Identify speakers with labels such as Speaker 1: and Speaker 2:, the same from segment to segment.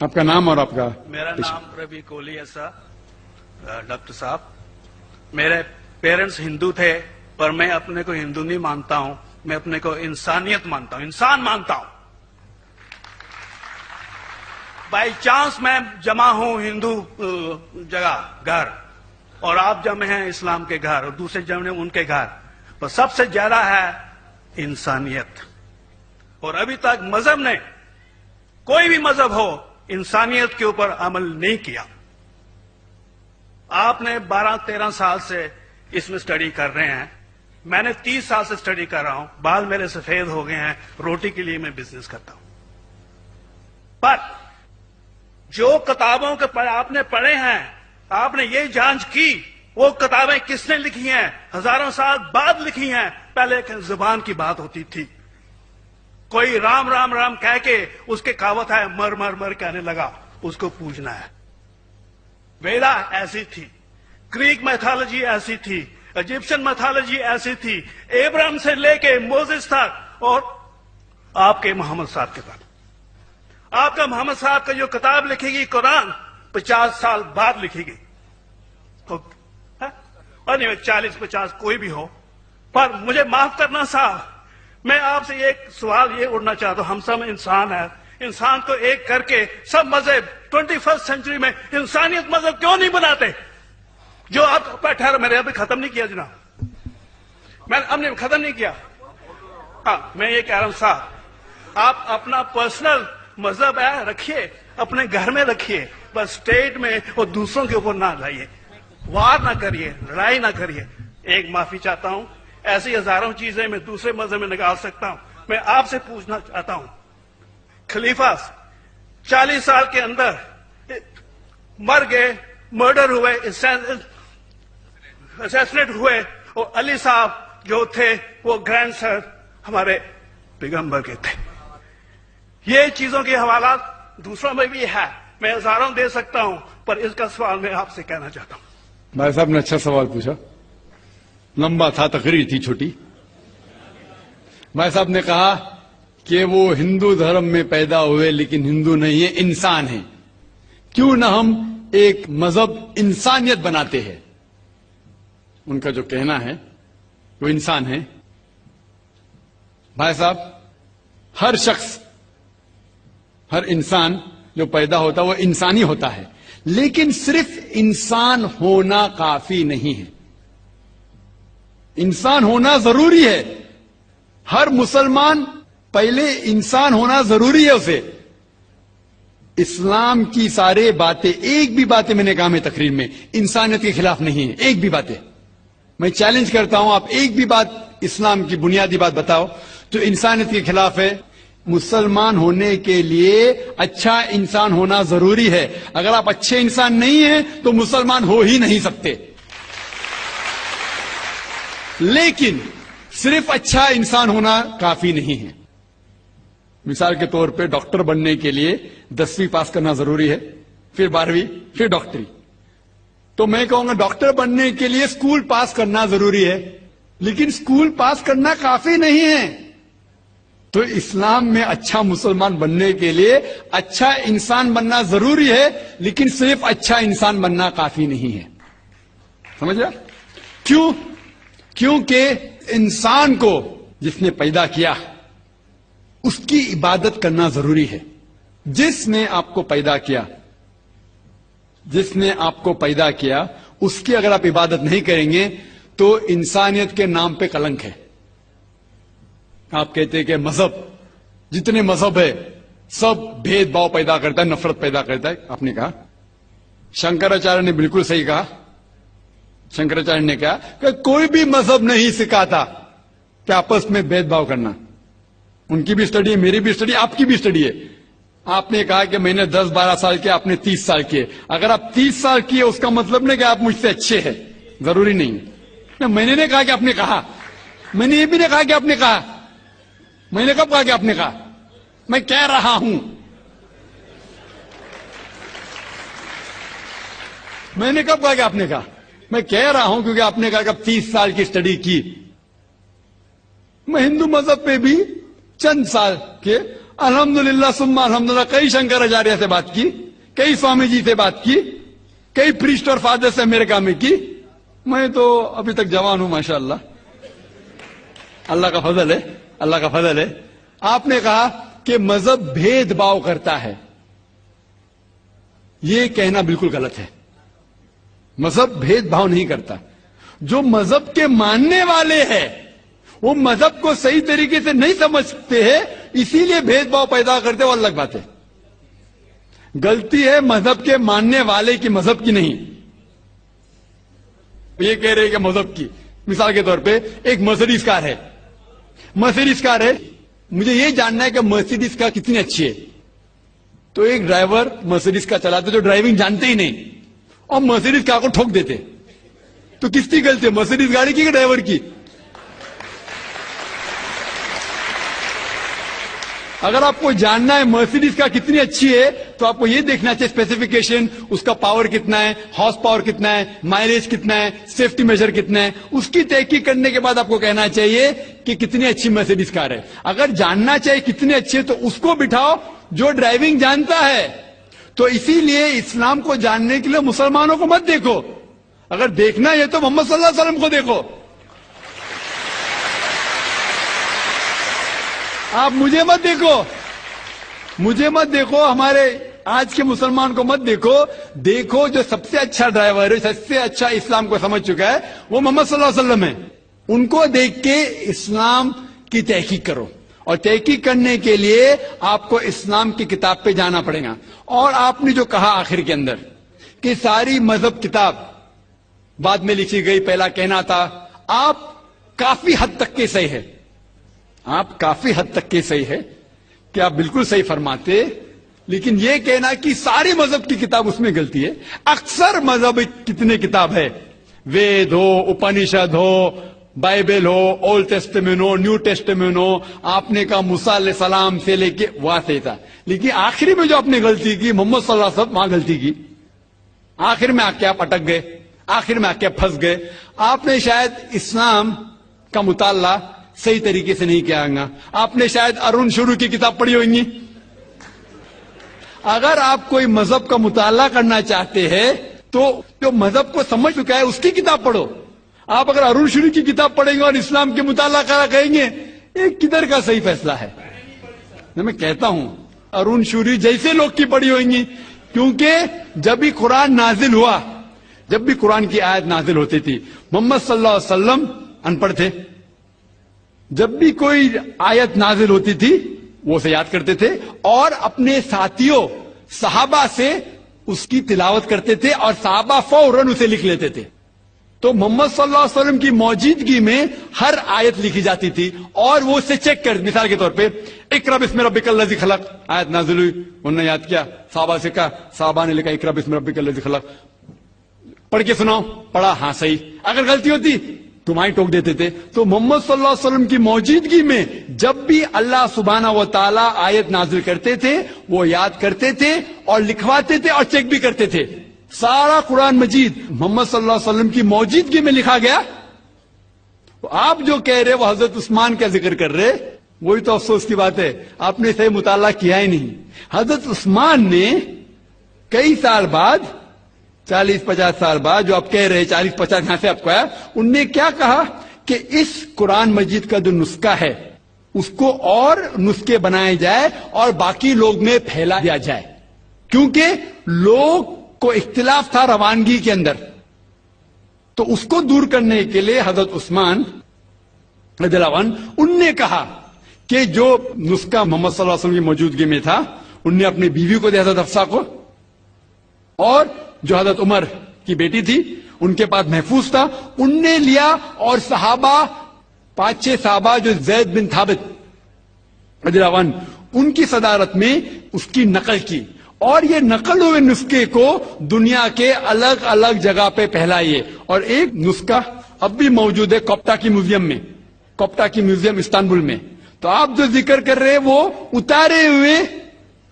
Speaker 1: आपका नाम और आपका?
Speaker 2: मेरा नाम रवि कोहली है सर। डॉक्टर साहब, मेरे पेरेंट्स हिंदू थे, पर मैं अपने को हिंदू नहीं मानता हूं, मैं अपने को इंसानियत मानता हूं, इंसान मानता हूं। बाई चांस मैं जमा हूं हिंदू जगह घर, और आप जमे हैं इस्लाम के घर, और दूसरे जमे उनके घर, पर सबसे ज्यादा है इंसानियत। और अभी तक मजहब ने, कोई भी मजहब हो, इंसानियत के ऊपर अमल नहीं किया। आपने 12-13 साल से इसमें स्टडी कर रहे हैं, मैंने 30 साल से स्टडी कर रहा हूं, बाल मेरे सफेद हो गए हैं, रोटी के लिए मैं बिजनेस करता हूं। पर जो किताबों के आपने पढ़े हैं, आपने ये जांच की वो किताबें किसने लिखी हैं? हजारों साल बाद लिखी हैं। पहले एक जुबान की बात होती थी, कोई राम राम राम कह के उसके कहावत है मर मर मर कहने लगा, उसको पूजना है। वेदा ऐसी थी, ग्रीक मैथोलॉजी ऐसी थी, इजिप्शियन मैथोलॉजी ऐसी थी, एब्राहम से लेके मोसेस तक, और आपके मोहम्मद साहब के बाद। आपका मोहम्मद साहब का जो किताब लिखेगी कुरान, 50 साल बाद लिखेगी, और नहीं 40-50 कोई भी हो। पर मुझे माफ करना साहब, मैं आपसे एक सवाल ये उड़ना चाहता हूं, हम सब इंसान हैं, इंसान को एक करके सब मजहब 21st सेंचुरी में इंसानियत मजहब क्यों नहीं बनाते? जो आप ठहरो, मैंने अभी खत्म नहीं किया जनाब, मैंने हमने खत्म नहीं किया। हाँ, मैं ये कह रहा हूं साहब, आप अपना पर्सनल मजहब है रखिए, अपने घर में रखिए, बस स्टेट में और दूसरों के ऊपर ना लाइए, वार ना करिए, लड़ाई ना करिए। एक माफी चाहता हूं, ऐसी हजारों चीजें मैं दूसरे मजहब में निकाल सकता हूं। मैं आपसे पूछना चाहता हूं, खलीफा 40 साल के अंदर मर गए, मर्डर हुए, असैसिनेट हुए, और अली साहब जो थे वो ग्रैंडसन हमारे पैगंबर के थे। ये चीजों के हवाला दूसरों में भी है, मैं हजारों दे सकता हूं, पर इसका सवाल मैं आपसे कहना चाहता हूं।
Speaker 1: भाई साहब ने अच्छा सवाल पूछा, लंबा था, तकरीर थी छोटी। भाई साहब ने कहा कि वो हिंदू धर्म में पैदा हुए लेकिन हिंदू नहीं है, इंसान है। क्यों ना हम एक मजहब इंसानियत बनाते हैं? उनका जो कहना है वो इंसान है। भाई साहब, हर शख्स, हर इंसान जो पैदा होता है वो इंसानी होता है, लेकिन सिर्फ इंसान होना काफी नहीं है। इंसान होना जरूरी है। हर मुसलमान पहले इंसान होना जरूरी है उसे। इस्लाम की सारे बातें, एक भी बातें मैंने कहा मैं तकरीर में, इंसानियत के खिलाफ नहीं है, एक भी बातें। मैं चैलेंज करता हूं, आप एक भी बात इस्लाम की बुनियादी बात बताओ तो इंसानियत के खिलाफ है। मुसलमान होने के लिए अच्छा इंसान होना जरूरी है। अगर आप अच्छे इंसान नहीं हैं तो मुसलमान हो ही नहीं सकते। लेकिन सिर्फ अच्छा इंसान होना काफी नहीं है। मिसाल के तौर पे डॉक्टर बनने के लिए 10वीं पास करना जरूरी है, फिर 12वीं, फिर डॉक्टरी। तो मैं कहूंगा डॉक्टर बनने के लिए स्कूल पास करना जरूरी है, लेकिन स्कूल पास करना काफी नहीं है। तो इस्लाम में अच्छा मुसलमान बनने के लिए अच्छा इंसान बनना जरूरी है, लेकिन सिर्फ अच्छा इंसान बनना काफी नहीं है। समझ रहे? क्यों? क्योंकि इंसान को जिसने पैदा किया उसकी इबादत करना जरूरी है। जिसने आपको पैदा किया, जिसने आपको पैदा किया, उसकी अगर आप इबादत नहीं करेंगे तो इंसानियत के नाम पे कलंक है। आप कहते हैं कि मजहब, जितने मजहब है सब भेदभाव पैदा करता है, नफरत पैदा करता है। आपने कहा, शंकराचार्य ने बिल्कुल सही कहा। शंकराचार्य ने कहा कि कोई भी मजहब नहीं सिखाता कि आपस में भेदभाव करना। उनकी भी स्टडी है, मेरी भी स्टडी, आपकी भी स्टडी है। आपने कहा कि मैंने 10-12 साल किए, आपने 30 साल किए। अगर आप 30 साल किए उसका मतलब नहीं कि आप मुझसे अच्छे हैं, जरूरी नहीं है। मैंने नहीं कहा कि आपने कहा, मैंने ये भी नहीं कहा कि आपने कहा। मैंने कब कहा कि आपने कहा? मैं कह रहा हूं, मैंने कब कहा कि आपने कहा? मैं कह रहा हूं क्योंकि आपने कहा कि 30 साल की स्टडी की। मैं हिंदू मजहब पे भी चंद साल के अल्हम्दुलिल्लाह सुम्मा अल्हम्दुलिल्लाह कई शंकराचार्य से बात की, कई स्वामी जी से बात की, कई प्रीस्ट और फादर से अमेरिका में की। मैं तो अभी तक जवान हूं माशाअल्लाह, अल्लाह का फजल है, अल्लाह का फजल है। आपने कहा कि मजहब भेदभाव करता है, यह कहना बिल्कुल गलत है। मजहब भेदभाव नहीं करता। जो मजहब के मानने वाले हैं वो मजहब को सही तरीके से नहीं समझते हैं, इसीलिए भेदभाव पैदा करते, वो अलग बात है। गलती है मजहब के मानने वाले की, मजहब की नहीं। ये कह रहे हैं कि मजहब की, मिसाल के तौर पे एक मर्सिडीज कार है, मर्सिडीज कार है, मुझे ये जानना है कि मर्सिडीज कार कितनी अच्छी है। तो एक ड्राइवर मर्सिडीज कार चलाते जो ड्राइविंग जानते ही नहीं और मर्सिडीज कार को ठोक देते, तो किसकी गलती है, मर्सिडीज गाड़ी की कि ड्राइवर की? अगर आपको जानना है मर्सिडीज कार कितनी अच्छी है तो आपको यह देखना चाहिए स्पेसिफिकेशन, उसका पावर कितना है, हॉर्स पावर कितना है, माइलेज कितना है, सेफ्टी मेजर कितना है, उसकी तहकीक करने के बाद आपको कहना चाहिए कि कितनी अच्छी मर्सिडीज कार है। अगर जानना चाहिए कितनी अच्छी है तो उसको बिठाओ जो ड्राइविंग जानता है। तो इसीलिए इस्लाम को जानने के लिए मुसलमानों को मत देखो, अगर देखना है तो मोहम्मद सल्लल्लाहु अलैहि वसल्लम को देखो। आप मुझे मत देखो, मुझे मत देखो, हमारे आज के मुसलमान को मत देखो। देखो जो सबसे अच्छा ड्राइवर है, सबसे अच्छा इस्लाम को समझ चुका है, वो मोहम्मद सल्लल्लाहु अलैहि वसल्लम है। उनको देख के इस्लाम की तहकीक करो, और तहकीक करने के लिए आपको इस्लाम की किताब पे जाना पड़ेगा। और आपने जो कहा आखिर के अंदर कि सारी मजहब किताब बाद में लिखी गई, पहला कहना था, आप काफी हद तक के सही है, आप काफी हद तक के सही है कि आप बिल्कुल सही फरमाते, लेकिन यह कहना कि सारी मजहब की किताब उसमें गलती है। अक्सर मजहब कितने किताब है, वेद हो, उपनिषद हो, बाइबल हो, ओल्ड टेस्टामेंट हो, न्यू टेस्टामेंट हो, आपने कहा मूसा अलैहि सलाम से लेके वहां से था, लेकिन आखिरी में जो आपने गलती की मोहम्मद सल्लल्लाहु अलैहि वसल्लम, वहां गलती की। आखिर में आके आप अटक गए, आखिर में आके फंस गए। आपने शायद इस्लाम का मुताला सही तरीके से नहीं किया होगा, आपने शायद अरुण शुरू की किताब पढ़ी होगी। अगर आप कोई मजहब का मुताला करना चाहते हैं तो जो मजहब को समझ चुका है उसकी किताब पढ़ो। आप अगर अरुण शुरू की किताब पढ़ेंगे और इस्लाम के मुताला करा कहेंगे, एक किधर का सही फैसला है? मैं कहता हूं अरुण शुरू जैसे लोग की पढ़ी होंगी, क्योंकि जब भी कुरान नाजिल हुआ, जब भी कुरान की आयत नाजिल होती थी, मोहम्मद सल्लल्लाहु अलैहि वसल्लम अनपढ़ थे। जब भी कोई आयत नाजिल होती थी वो उसे याद करते थे और अपने साथियों सहाबा से उसकी तिलावत करते थे और सहाबा फौरन उसे लिख लेते थे। तो मोहम्मद सल्लल्लाहु अलैहि वसल्लम की मौजूदगी में हर आयत लिखी जाती थी और वो उसे चेक कर, मिसाल के तौर पे इक़रा बिस्मि रब्बिकल लज़ी खलक़ आयत नाजिल हुई, उन्होंने याद किया, सहाबा से कहा, सहाबा ने लिखा इक़रा बिस्मि रब्बिकल लज़ी खलक़, पढ़ के सुनाओ, पढ़ा, हाँ सही। अगर गलती होती तुम्हारी टोक देते थे। तो मोहम्मद सल्लल्लाहु अलैहि वसल्लम की मौजूदगी में जब भी अल्लाह सुब्हानहू व तआला आयत नाजिल करते थे वो याद करते थे और लिखवाते थे और चेक भी करते थे। सारा कुरान मजीद मोहम्मद सल्लल्लाहु अलैहि वसल्लम की मौजूदगी में लिखा गया। तो आप जो कह रहे वो हजरत उस्मान का जिक्र कर रहे, वही तो अफसोस की बात है, आपने सही मुताला किया ही नहीं। हजरत उस्मान ने कई साल बाद, 40-50 साल बाद, जो आप कह रहे 40-50 यहां से आपको आया, उनने क्या कहा कि इस कुरान मजीद का जो नुस्खा है उसको और नुस्खे बनाए जाए और बाकी लोग में फैला दिया जाए, क्योंकि लोग को इख्तिलाफ था रवानगी के अंदर। तो उसको दूर करने के लिए हजरत उस्मान रज़ियल्लाहु अन्हु उनने कहा कि जो नुस्खा मोहम्मद सल्लल्लाहु अलैहि वसल्लम की मौजूदगी में था उनने अपनी बीवी को दिया, हजरत हफ्सा को, और जो हजरत उमर की बेटी थी उनके पास महफूज था, उनने लिया और सहाबा 5-6 सहाबा जो ज़ैद बिन थाबित रज़ियल्लाहु अन्हु उनकी सदारत में उसकी नकल की और ये नकल हुए नुस्खे को दुनिया के अलग अलग जगह पे फैलाइए। और एक नुस्खा अब भी मौजूद है कोप्टा की म्यूजियम में, कोप्टा की म्यूजियम इस्तांबुल में। तो आप जो जिक्र कर रहे वो उतारे हुए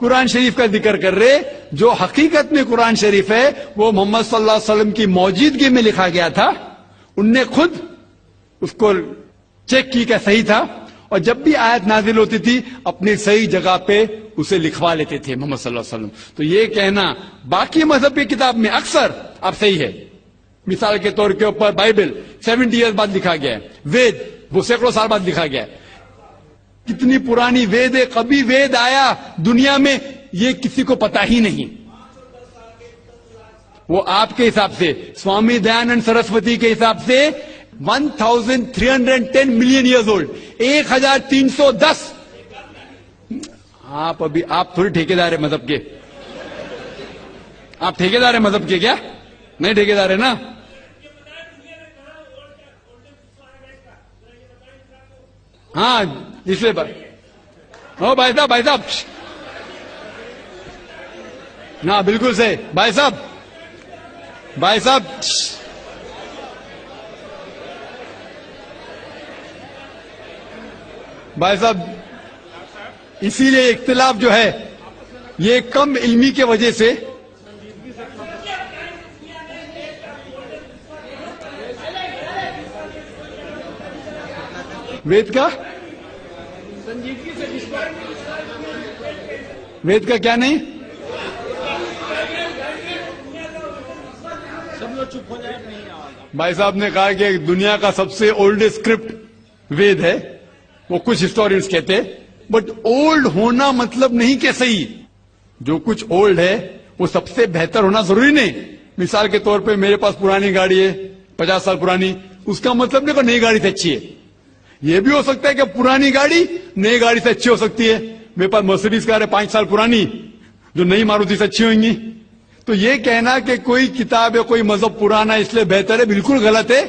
Speaker 1: कुरान शरीफ का जिक्र कर रहे, जो हकीकत में कुरान शरीफ है वो मोहम्मद सल्लल्लाहु अलैहि वसल्लम की मौजूदगी में लिखा गया था। उनने खुद उसको चेक की क्या सही था اور جب بھی آیت نازل ہوتی تھی اپنی صحیح جگہ پہ اسے لکھوا لیتے تھے محمد صلی اللہ علیہ وسلم. تو یہ کہنا باقی مذہب کی کتاب میں اکثر اب صحیح ہے. مثال کے طور کے اوپر بائبل 70 ایئر بعد لکھا گیا ہے. وید وہ سینکڑوں سال بعد لکھا گیا ہے. کتنی پرانی وید ہے, کبھی وید آیا دنیا میں یہ کسی کو پتا ہی نہیں. وہ آپ کے حساب سے, سوامی دیانند سرسوتی کے حساب سے 1310 ملین ایئرز اولڈ, 1310. آپ تھوڑی ٹھیکیدار ہے مذہب کے. آپ ٹھیکیدار ہیں مذہب کے کیا؟ نہیں ٹھیکیدار ہے نا. ہاں اس لیے بھائی صاحب نا بالکل صحیح. بھائی صاحب اسی لیے اختلاف جو ہے یہ کم علمی کی وجہ سے وید کا کیا نہیں. بھائی صاحب نے کہا کہ دنیا کا سب سے اولڈسٹ اسکرپٹ وید ہے. وہ کچھ ہسٹورینز کہتے, بٹ اولڈ ہونا مطلب نہیں کہ صحیح. جو کچھ اولڈ ہے وہ سب سے بہتر ہونا ضروری نہیں. مثال کے طور پہ میرے پاس پرانی گاڑی ہے 50 سال پرانی, اس کا مطلب نہیں کہ نئی گاڑی سے اچھی ہے. یہ بھی ہو سکتا ہے کہ پرانی گاڑی نئی گاڑی سے اچھی ہو سکتی ہے. میرے پاس مرسیڈیز کار ہے 5 سال پرانی جو نئی ماروتی سے اچھی ہوئیں گی. تو یہ کہنا کہ کوئی کتاب ہے کوئی مذہب پرانا اس لیے بہتر ہے, بالکل غلط ہے.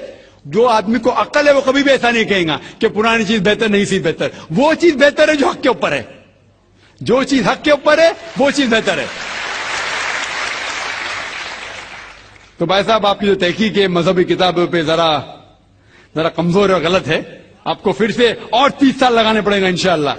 Speaker 1: جو آدمی کو عقل ہے وہ کبھی بھی ایسا نہیں کہے گا کہ پرانی چیز بہتر نہیں چیز بہتر. وہ چیز بہتر ہے جو حق کے اوپر ہے. جو چیز حق کے اوپر ہے وہ چیز بہتر ہے. تو بھائی صاحب آپ کی جو تحقیق ہے مذہبی کتابوں پہ ذرا کمزور اور غلط ہے. آپ کو پھر سے اور 30 سال لگانے پڑیں گا انشاءاللہ.